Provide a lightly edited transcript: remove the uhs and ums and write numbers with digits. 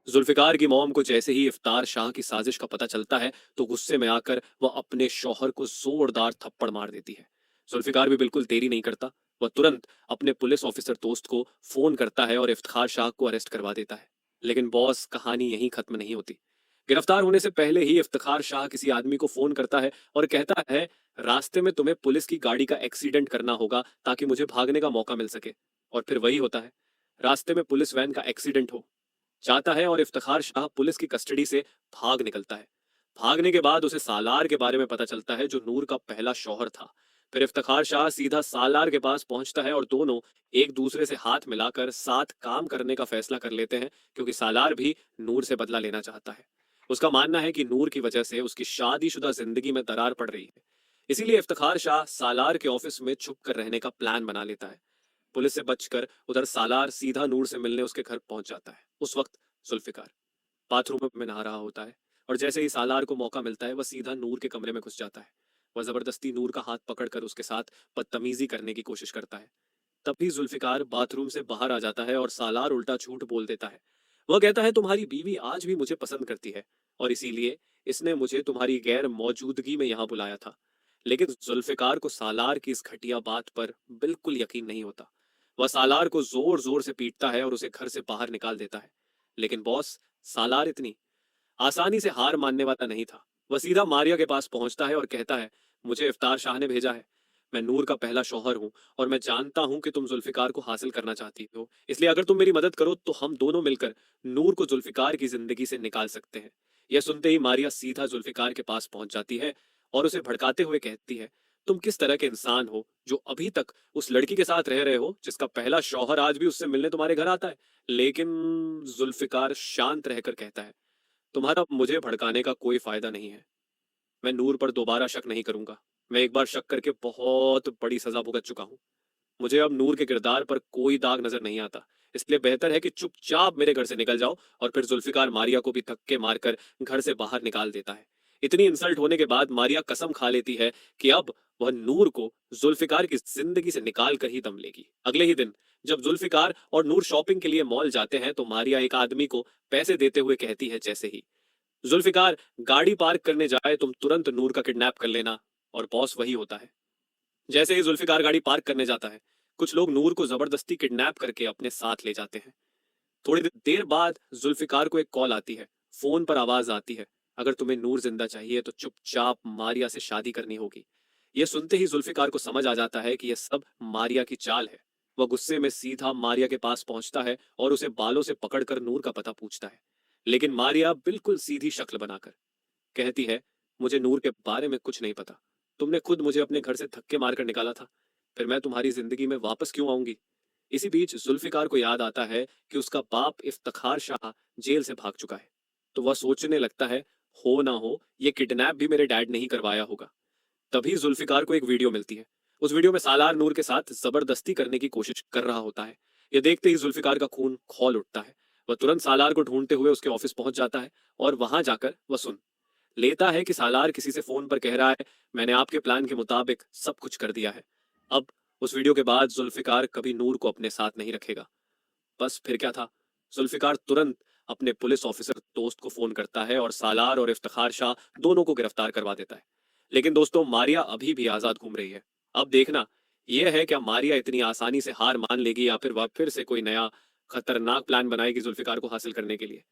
जुल्फिकार की मॉम को जैसे ही इफ्तार शाह की साजिश का पता चलता है तो गुस्से में आकर वह अपने शौहर को जोरदार थप्पड़ मार देती है। जुल्फिकार भी बिल्कुल देरी नहीं करता। वह तुरंत अपने पुलिस ऑफिसर दोस्त को फोन करता है और इफ्तार शाह को अरेस्ट करवा देता है। लेकिन बॉस, कहानी यहीं खत्म नहीं होती। गिरफ्तार होने से पहले ही इफ्तिखार शाह किसी आदमी को फोन करता है और कहता है, रास्ते में तुम्हें पुलिस की गाड़ी का एक्सीडेंट करना होगा ताकि मुझे भागने का मौका मिल सके। और फिर वही होता है। रास्ते में पुलिस वैन का एक्सीडेंट हो जाता है और इफ्तिखार शाह पुलिस की कस्टडी से भाग निकलता है। भागने के बाद उसे सालार के बारे में पता चलता है, जो नूर का पहला शौहर था। फिर इफ्तिखार शाह सीधा सालार के पास पहुंचता है और दोनों एक दूसरे से हाथ मिलाकर साथ काम करने का फैसला कर लेते हैं, क्योंकि सालार भी नूर से बदला लेना चाहता है। उसका मानना है कि नूर की वजह से उसकी शादीशुदा जिंदगी में दरार पड़ रही है। इसीलिए इफ्तिखार शाह सालार के ऑफिस में छुप कर रहने का प्लान बना लेता है। पुलिस से बचकर उधर सालार सीधा नूर से मिलने उसके घर पहुंच जाता है। उस वक्त जुल्फिकार बाथरूम में नहा रहा होता है और जैसे ही सालार को मौका मिलता है वह सीधा नूर के कमरे में घुस जाता है। वह जबरदस्ती नूर का हाथ पकड़कर उसके साथ बदतमीजी करने की कोशिश करता है। तभी जुल्फिकार बाथरूम से बाहर आ जाता है और सालार उल्टा झूठ बोल देता है। वह कहता है, तुम्हारी बीवी आज भी मुझे पसंद करती है और इसीलिए इसने मुझे तुम्हारी गैर मौजूदगी में यहाँ बुलाया था। लेकिन जुल्फिकार को सालार की इस घटिया बात पर बिल्कुल यकीन नहीं होता। वह सालार को जोर जोर से पीटता है और उसे घर से बाहर निकाल देता है। लेकिन बॉस, सालार इतनी आसानी से हार मानने वाला नहीं था। वह सीधा मारिया के पास पहुंचता है और कहता है, मुझे इफ्तार शाह ने भेजा है। मैं नूर का पहला शौहर हूं और मैं जानता हूं कि तुम जुल्फिकार को हासिल करना चाहती हो, इसलिए अगर तुम मेरी मदद करो तो हम दोनों मिलकर नूर को जुल्फिकार की जिंदगी से निकाल सकते हैं। यह सुनते ही मारिया सीधा जुल्फिकार के पास पहुंच जाती है और उसे भड़काते हुए कहती है, तुम किस तरह के इंसान हो जो अभी तक उस लड़की के साथ रह रहे हो जिसका पहला शौहर आज भी उससे मिलने तुम्हारे घर आता है। लेकिन जुल्फिकार शांत रहकर कहता है, तुम्हारा मुझे भड़काने का कोई फायदा नहीं है। मैं नूर पर दोबारा शक नहीं करूंगा। मैं एक बार शक करके बहुत बड़ी सजा भुगत चुका हूँ। मुझे अब नूर के किरदार पर कोई दाग नजर नहीं आता। इसलिए बेहतर है कि चुपचाप मेरे घर से निकल जाओ। और फिर जुल्फिकार मारिया को भी धक्के मारकर घर से बाहर निकाल देता है। इतनी इंसल्ट होने के बाद मारिया कसम खा लेती है कि अब वह नूर को जुल्फिकार की जिंदगी से निकाल कर ही दम लेगी। अगले ही दिन जब जुल्फिकार और नूर शॉपिंग के लिए मॉल जाते हैं तो मारिया एक आदमी को पैसे देते हुए कहती है, जैसे ही जुल्फिकार गाड़ी पार्क करने जाए तुम तुरंत नूर का किडनैप कर लेना। और बॉस वही होता है। जैसे ही जुल्फिकार गाड़ी पार्क करने जाता है, कुछ लोग नूर को जबरदस्ती किडनैप करके अपने साथ ले जाते हैं। थोड़ी देर बाद जुल्फिकार को एक कॉल आती है। फोन पर आवाज आती है, अगर तुम्हें नूर जिंदा चाहिए तो चुपचाप मारिया से शादी करनी होगी। यह सुनते ही जुल्फिकार को समझ आ जाता है कि यह सब मारिया की चाल है। वह गुस्से में सीधा मारिया के पास पहुंचता है और उसे बालों से पकड़कर नूर का पता पूछता है। लेकिन मारिया बिल्कुल सीधी शक्ल बनाकर कहती है, मुझे नूर के बारे में कुछ नहीं पता। तुमने खुद मुझे अपने घर से धक्के मारकर निकाला था, फिर मैं तुम्हारी जिंदगी में वापस क्यों आऊंगी। इसी बीच जुल्फिकार को याद आता है कि उसका बाप इफ्तिखार शाह जेल से भाग चुका है। तो वह सोचने लगता है, हो ना हो ये किडनैप भी मेरे डैड ने ही करवाया होगा। तभी जुल्फिकार को एक वीडियो मिलती है। उस वीडियो में सालार नूर के साथ जबरदस्ती करने की कोशिश कर रहा होता है। यह देखते ही जुल्फिकार का खून खौल उठता है। वह तुरंत सालार को ढूंढते हुए उसके ऑफिस पहुंच जाता है और वहां जाकर वह सुन लेता है कि सालार किसी से फोन पर कह रहा है, मैंने आपके प्लान के मुताबिक सब कुछ कर दिया है। अब उस वीडियो के बाद जुल्फिकार कभी नूर को अपने साथ नहीं रखेगा। बस फिर क्या था, जुल्फिकार तुरंत अपने पुलिस ऑफिसर दोस्त को फोन करता है और सालार और इफ्तिखार शाह दोनों को गिरफ्तार करवा देता है। लेकिन दोस्तों, मारिया अभी भी आजाद घूम रही है। अब देखना यह है, क्या मारिया इतनी आसानी से हार मान लेगी या फिर वह फिर से कोई नया खतरनाक प्लान बनाएगी जुल्फिकार को हासिल करने के लिए।